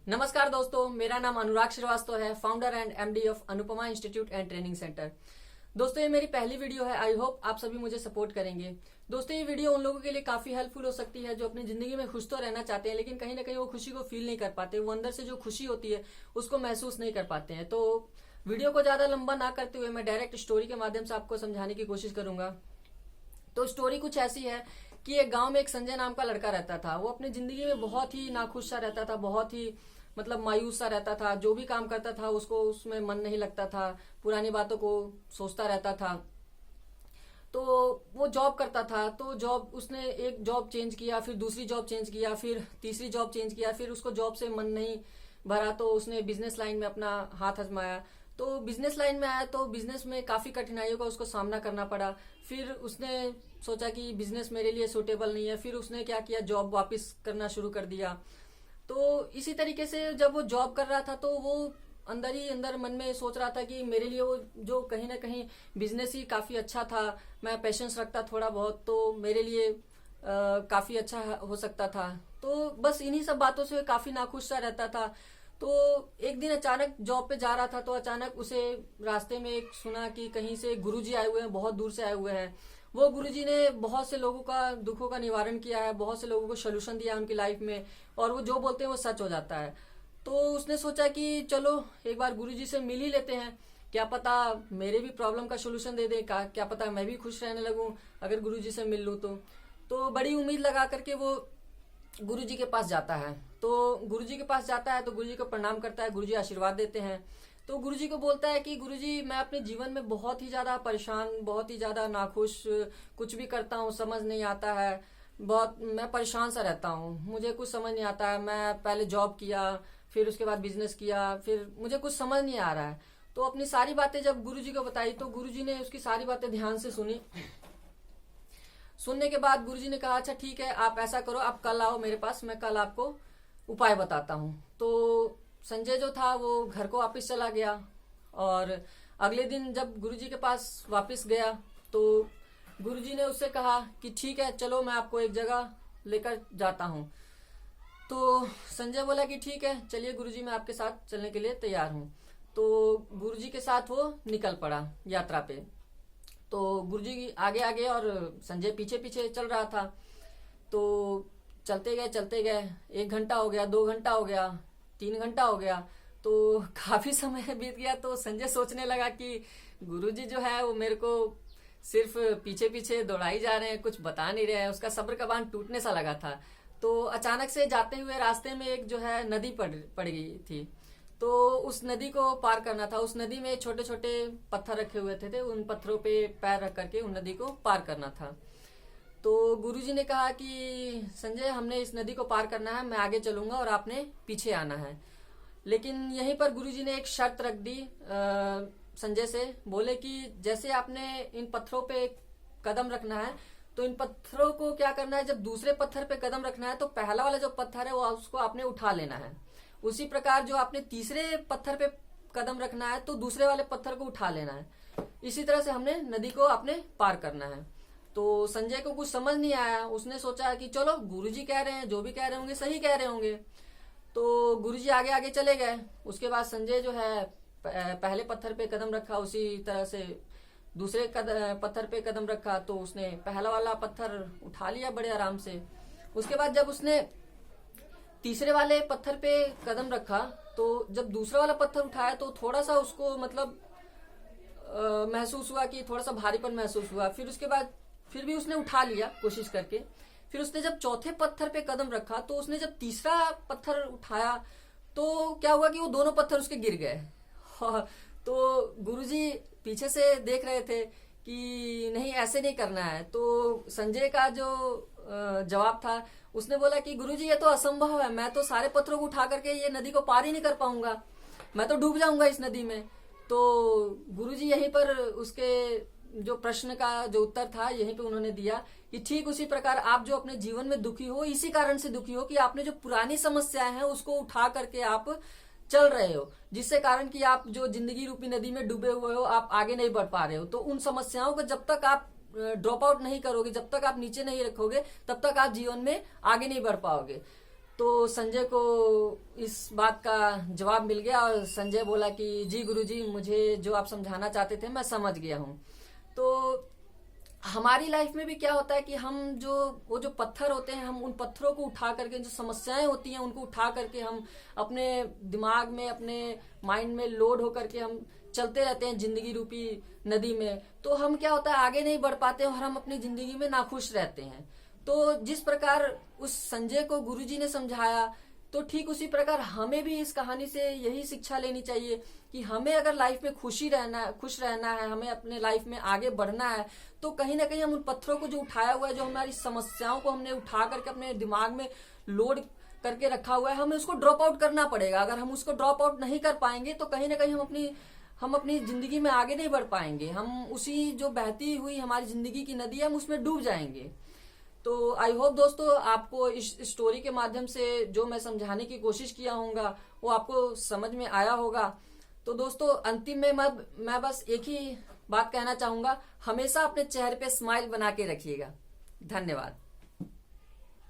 नमस्कार दोस्तों, मेरा नाम अनुराग श्रीवास्तव है, founder and MD of Anupama institute and training centre. दोस्तों, ये मेरी पहली वीडियो है। आई होप आप सभी मुझे सपोर्ट करेंगे। दोस्तों, ये वीडियो उन लोगों के लिए काफी हेल्पफुल हो सकती है जो अपनी जिंदगी में खुश तो रहना चाहते हैं, लेकिन कहीं ना कहीं वो खुशी को फील नहीं कर पाते। वो अंदर से जो खुशी होती है उसको महसूस नहीं कर पाते हैं। तो वीडियो को ज्यादा लंबा ना करते हुए मैं डायरेक्ट स्टोरी के माध्यम से आपको समझाने की कोशिश करूंगा। तो स्टोरी कुछ ऐसी है कि एक गांव में एक संजय नाम का लड़का रहता था। वो अपनी जिंदगी में बहुत ही नाखुश सा रहता था, बहुत ही मायूस सा रहता था। जो भी काम करता था उसको उसमें मन नहीं लगता था, पुरानी बातों को सोचता रहता था। तो वो जॉब करता था, तो जॉब उसने एक जॉब चेंज किया, फिर दूसरी जॉब चेंज किया, फिर तीसरी जॉब चेंज किया, फिर उसको जॉब से मन नहीं भरा तो उसने बिजनेस लाइन में अपना हाथ आजमाया। तो बिजनेस लाइन में आया तो बिजनेस में काफी कठिनाइयों का उसको सामना करना पड़ा। फिर उसने सोचा कि बिजनेस मेरे लिए सूटेबल नहीं है। फिर उसने क्या किया, जॉब वापस करना शुरू कर दिया। तो इसी तरीके से जब वो जॉब कर रहा था तो वो अंदर ही अंदर मन में सोच रहा था कि मेरे लिए वो जो कहीं ना कहीं बिजनेस ही काफी अच्छा था। मैं पेशेंस रखता थोड़ा बहुत तो मेरे लिए काफी अच्छा हो सकता था। तो बस इन्हीं सब बातों से काफी नाखुश सा रहता था। तो एक दिन अचानक जॉब पे जा रहा था तो अचानक उसे रास्ते में एक सुना कि कहीं से गुरुजी आए हुए हैं, बहुत दूर से आए हुए हैं। वो गुरुजी ने बहुत से लोगों का दुखों का निवारण किया है, बहुत से लोगों को सोल्यूशन दिया है उनकी लाइफ में, और वो जो बोलते हैं वो सच हो जाता है। तो उसने सोचा कि चलो एक बार गुरुजी से मिल ही लेते हैं, क्या पता मेरे भी प्रॉब्लम का सोल्यूशन दे दे, क्या पता मैं भी खुश रहने लगूं अगर गुरुजी से मिल लूं तो बड़ी उम्मीद लगा करके वो गुरुजी के पास जाता है। तो गुरुजी के पास जाता है तो गुरुजी को प्रणाम करता है। गुरुजी आशीर्वाद देते हैं। तो गुरुजी को बोलता है कि गुरुजी, मैं अपने जीवन में बहुत ही ज्यादा परेशान, बहुत ही ज्यादा नाखुश, कुछ भी करता हूँ समझ नहीं आता है, बहुत मैं परेशान सा रहता हूँ, मुझे कुछ समझ नहीं आता है। मैं पहले जॉब किया, फिर उसके बाद बिजनेस किया, फिर मुझे कुछ समझ नहीं आ रहा है। तो अपनी सारी बातें जब गुरुजी को बताई तो गुरुजी ने उसकी सारी बातें ध्यान से सुनी। सुनने के बाद गुरुजी ने कहा, अच्छा ठीक है, आप ऐसा करो, आप कल आओ मेरे पास, मैं कल आपको उपाय बताता हूँ। तो संजय जो था वो घर को वापस चला गया, और अगले दिन जब गुरुजी के पास वापस गया तो गुरुजी ने उससे कहा कि ठीक है, चलो मैं आपको एक जगह लेकर जाता हूँ। तो संजय बोला कि ठीक है, चलिए गुरुजी, मैं आपके साथ चलने के लिए तैयार हूँ। तो गुरुजी के साथ वो निकल पड़ा यात्रा पे। तो गुरुजी आगे आगे और संजय पीछे पीछे चल रहा था। तो चलते गए, 1 घंटा हो गया, 2 घंटा हो गया, 3 घंटा हो गया। तो काफी समय बीत गया। तो संजय सोचने लगा कि गुरुजी जो है वो मेरे को सिर्फ पीछे पीछे दौड़ाई जा रहे हैं, कुछ बता नहीं रहे हैं। उसका सब्र का बांध टूटने सा लगा था। तो अचानक से जाते हुए रास्ते में एक जो है नदी पड़ गई थी। तो उस नदी को पार करना था। उस नदी में छोटे छोटे पत्थर रखे हुए थे, उन पत्थरों पे पैर रख करके उन नदी को पार करना था। तो गुरुजी ने कहा कि संजय, हमने इस नदी को पार करना है, मैं आगे चलूंगा और आपने पीछे आना है। लेकिन यहीं पर गुरुजी ने एक शर्त रख दी। संजय से बोले कि जैसे आपने इन पत्थरों पे कदम रखना है तो इन पत्थरों को क्या करना है, जब दूसरे पत्थर पे कदम रखना है तो पहला वाला जो पत्थर है वो उसको आपने उठा लेना है। उसी प्रकार जो आपने तीसरे पत्थर पे कदम रखना है तो दूसरे वाले पत्थर को उठा लेना है। इसी तरह से हमने नदी को आपने पार करना है। तो संजय को कुछ समझ नहीं आया। उसने सोचा कि चलो गुरुजी कह रहे हैं, जो भी कह रहे होंगे सही कह रहे होंगे। तो गुरुजी आगे आगे चले गए। उसके बाद संजय जो है पहले पत्थर पे कदम रखा, उसी तरह से दूसरे पत्थर पे कदम रखा तो उसने पहला वाला पत्थर उठा लिया बड़े आराम से। उसके बाद जब उसने तीसरे वाले पत्थर पे कदम रखा तो जब दूसरा वाला पत्थर उठाया तो थोड़ा सा उसको महसूस हुआ कि थोड़ा सा भारीपन महसूस हुआ। फिर उसके बाद फिर भी उसने उठा लिया कोशिश करके। फिर उसने जब चौथे पत्थर पे कदम रखा तो उसने जब तीसरा पत्थर उठाया तो क्या हुआ कि वो दोनों पत्थर उसके गिर गए। तो गुरुजी पीछे से देख रहे थे कि नहीं, ऐसे नहीं करना है। तो संजय का जो जवाब था, उसने बोला कि गुरुजी ये तो असंभव है, मैं तो सारे पत्थरों को उठा करके ये नदी को पार ही नहीं कर पाऊंगा, मैं तो डूब जाऊंगा इस नदी में। तो गुरुजी यहीं पर उसके जो प्रश्न का जो उत्तर था यहीं पे उन्होंने दिया कि ठीक उसी प्रकार आप जो अपने जीवन में दुखी हो, इसी कारण से दुखी हो कि आपने जो पुरानी समस्याएं हैं उसको उठा करके आप चल रहे हो, जिससे कारण कि आप जो जिंदगी रूपी नदी में डूबे हुए हो, आप आगे नहीं बढ़ पा रहे हो। तो उन समस्याओं को जब तक आप ड्रॉप आउट नहीं करोगे, जब तक आप नीचे नहीं रखोगे, तब तक आप जीवन में आगे नहीं बढ़ पाओगे। तो संजय को इस बात का जवाब मिल गया और संजय बोला कि जी गुरुजी, मुझे जो आप समझाना चाहते थे मैं समझ गया हूँ। तो हमारी लाइफ में भी क्या होता है कि हम वो जो पत्थर होते हैं, हम उन पत्थरों को उठा करके, जो समस्याएं होती हैं उनको उठा करके हम अपने दिमाग में, अपने माइंड में लोड होकर के हम चलते रहते हैं जिंदगी रूपी नदी में। तो हम क्या होता है, आगे नहीं बढ़ पाते और हम अपनी जिंदगी में नाखुश रहते हैं। तो जिस प्रकार उस संजय को गुरुजी ने समझाया, तो ठीक उसी प्रकार हमें भी इस कहानी से यही शिक्षा लेनी चाहिए कि हमें अगर लाइफ में खुश रहना है, हमें अपने लाइफ में आगे बढ़ना है, तो कहीं ना कहीं हम उन पत्थरों को जो उठाया हुआ है, जो हमारी समस्याओं को हमने उठा करके अपने दिमाग में लोड करके रखा हुआ है, हमें उसको ड्रॉप आउट करना पड़ेगा। अगर हम उसको ड्रॉप आउट नहीं कर पाएंगे तो कहीं ना कहीं हम अपनी जिंदगी में आगे नहीं बढ़ पाएंगे। हम उसी जो बहती हुई हमारी जिंदगी की नदी है, हम उसमें डूब जाएंगे। तो आई होप दोस्तों, आपको इस स्टोरी के माध्यम से जो मैं समझाने की कोशिश किया होगा वो आपको समझ में आया होगा। तो दोस्तों, अंतिम में मैं बस एक ही बात कहना चाहूंगा, हमेशा अपने चेहरे पे स्माइल बना के रखिएगा। धन्यवाद।